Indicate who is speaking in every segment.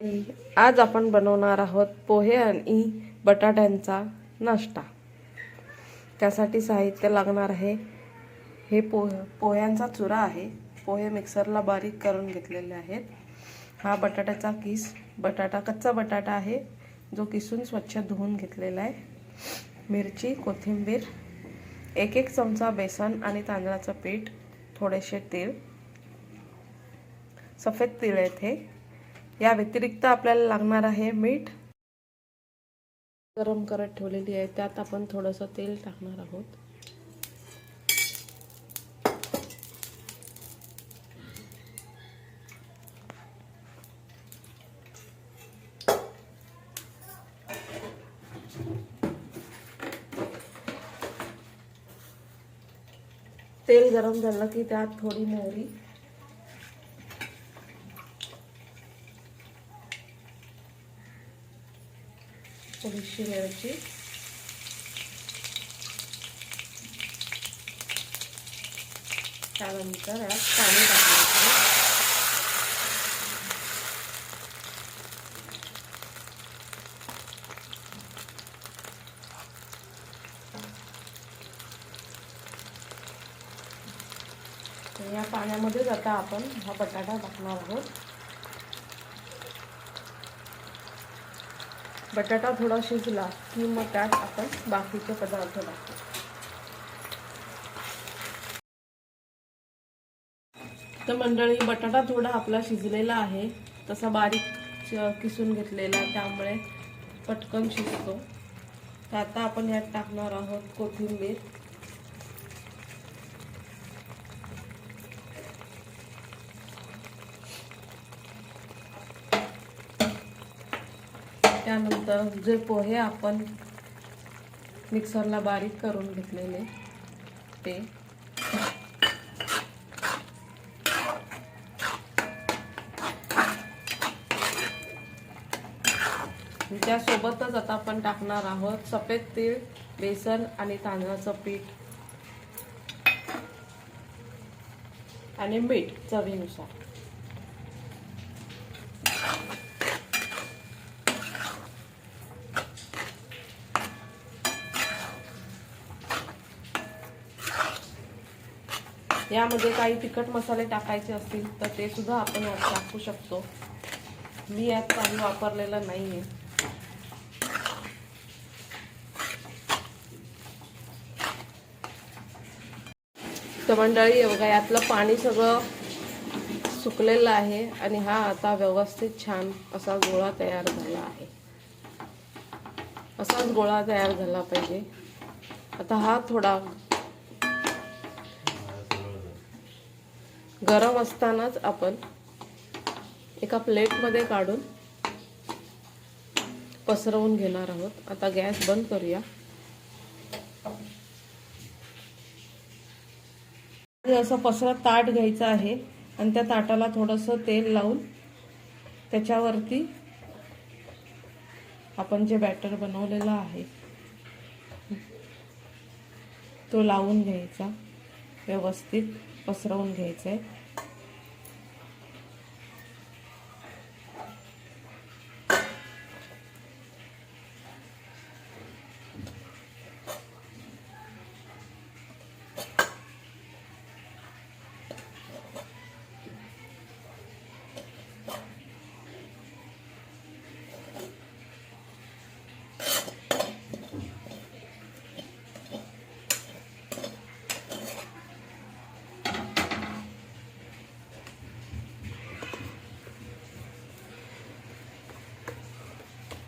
Speaker 1: आज आपण बनवणार आहोत पोहे आणि बटाट्यांचा नाश्ता। त्यासाठी साहित्य लागणार आहे हे पोह्यांचा चुरा आहे। पोहे मिक्सरला बारीक करून घेतलेले आहेत। हा बटाट्याचा किस, कच्चा बटाटा आहे जो किसून स्वच्छ धुवून घेतलेला आहे। मिरची, कोथिंबीर, एक चमचा बेसन आणि तांदळाचं पीठ, थोडेसे तीळ, सफेद तीळ आहेत। या व्यतिरिक्त आपल्याला लागणार आहे मीठ। गरम करत ठेवलेली आहे, त्यात आपण थोडंसं तेल टाकणार आहोत। तेल गरम झालं की त्यात थोडी मोहरी, थोडीशी मिरची, त्यानंतर यात पाणी टाकायचं। या पाण्यामध्येच आता आपण हा बटाटा टाकणार आहोत। बटाटा थोडा शिजला की मग त्यात आपण बाकीचे पदार्थ टाकू। तर मंडळी, बटाटा थोडा आपला शिजलेला आहे, तसा बारीक किसून घेतलेला, त्यामुळे पटकन शिजतो। तर आता आपण यात टाकणार आहोत कोथिंबीर, त्यानंतर जे पोहे आपण मिक्सरला बारीक करून घेतलेले ते, त्यासोबतच आता आपण टाकणार आहोत सफेद तीळ, बेसन आणि तांदळाचं पीठ आणि मीठ चवीनुसार। यामध्ये काही तिखट मसाले टाकायचे असतील तर ते सुद्धा आपण यात टाकू शकतो। मी यात काही वापरलेलं नाहीये। तर मंडळी, बघा, यातलं पाणी सगळं सुकलेलं आहे आणि हा आता व्यवस्थित छान असा गोळा तयार झाला आहे। असाच गोळा तयार झाला पाहिजे। आता हा थोडा गरम असतानाच आपण एका प्लेटमध्ये काढून पसरवून घेणार आहोत। आता गॅस बंद करूया। असं पसरत ताट घ्यायचं आहे आणि त्या ताटाला थोडंसं तेल लावून त्याच्यावरती आपण जे बॅटर बनवलेला आहे तो लावून घ्यायचा, व्यवस्थित पसरवून घ्यायचंय।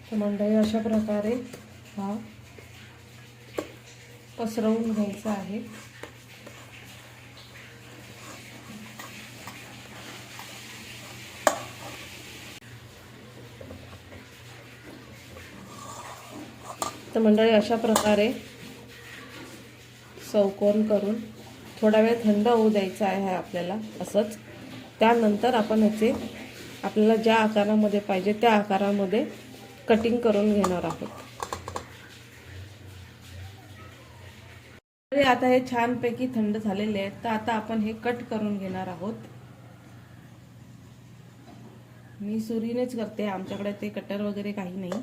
Speaker 1: तर मंडळी, अशा प्रकारे हा पसरवून घ्यायचा आहे। तर मंडळी, अशा प्रकारे चौकोन करून थोडा वेळ थंड होऊ द्यायचा आहे आपल्याला असंच। त्यानंतर आपण ह्याचे आपल्याला ज्या आकारामध्ये पाहिजे त्या आकारामध्ये कटिंग करून घेणार आहोत। आता हे छानपैकी थंड झालेले आहेत, तर आता आपण हे कट करून घेणार आहोत। मी सुरीनेच करते, आमच्याकडे ते कटर वगैरे काही नाही.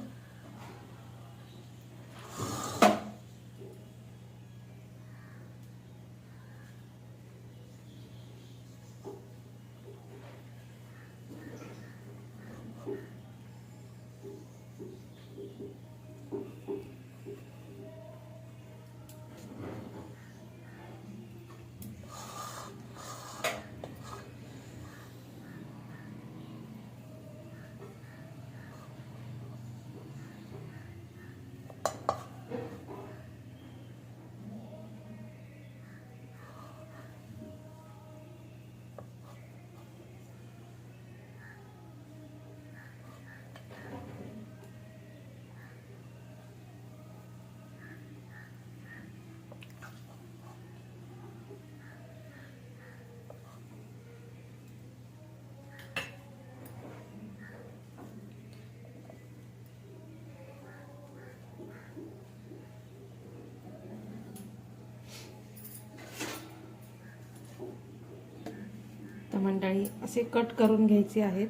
Speaker 1: तर मंडळी असे कट करून घ्यायचे आहेत.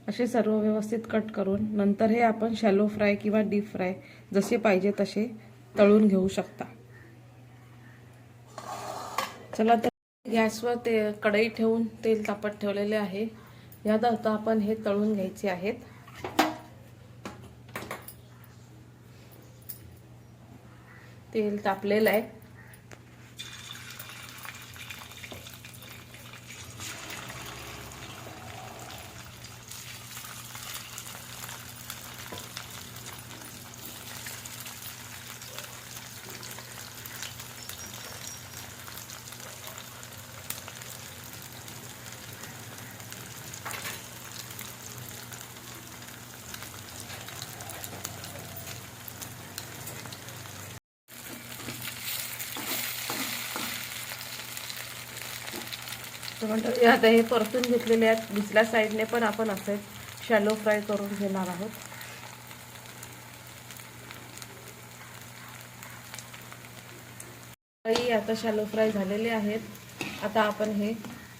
Speaker 1: असे सर्व व्यवस्थित कट करून नंतर हे आपण शॅलो फ्राय किंवा डीप फ्राय जसे पाहिजे तसे तळून घेऊ शकता. चला तर गॅसवर ते कढई ठेवून तेल तापत ठेवलेले आहे. यात आता आपण हे तळून घ्यायचे आहेत. तेल तापलेलं आहे. टमाटर आता हे परतून घेतलेले आहेत. दुसऱ्या साईडने पण आपण असे शॅलो फ्राय करून घेणार आहोत. आता शॅलो फ्राय झालेले आहेत. आता आपण हे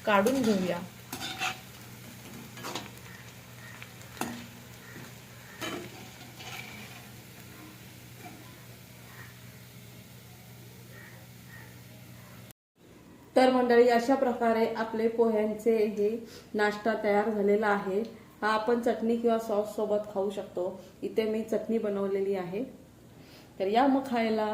Speaker 1: काढून घेऊया. तर मंडळी अशा प्रकारे आपले पोह्यांचे हे नाश्ता तयार झालेला आहे. हा आपण चटणी किंवा सॉस सोबत खाऊ शकतो. इथे मी चटणी बनवलेली आहे. तर या मग खायला.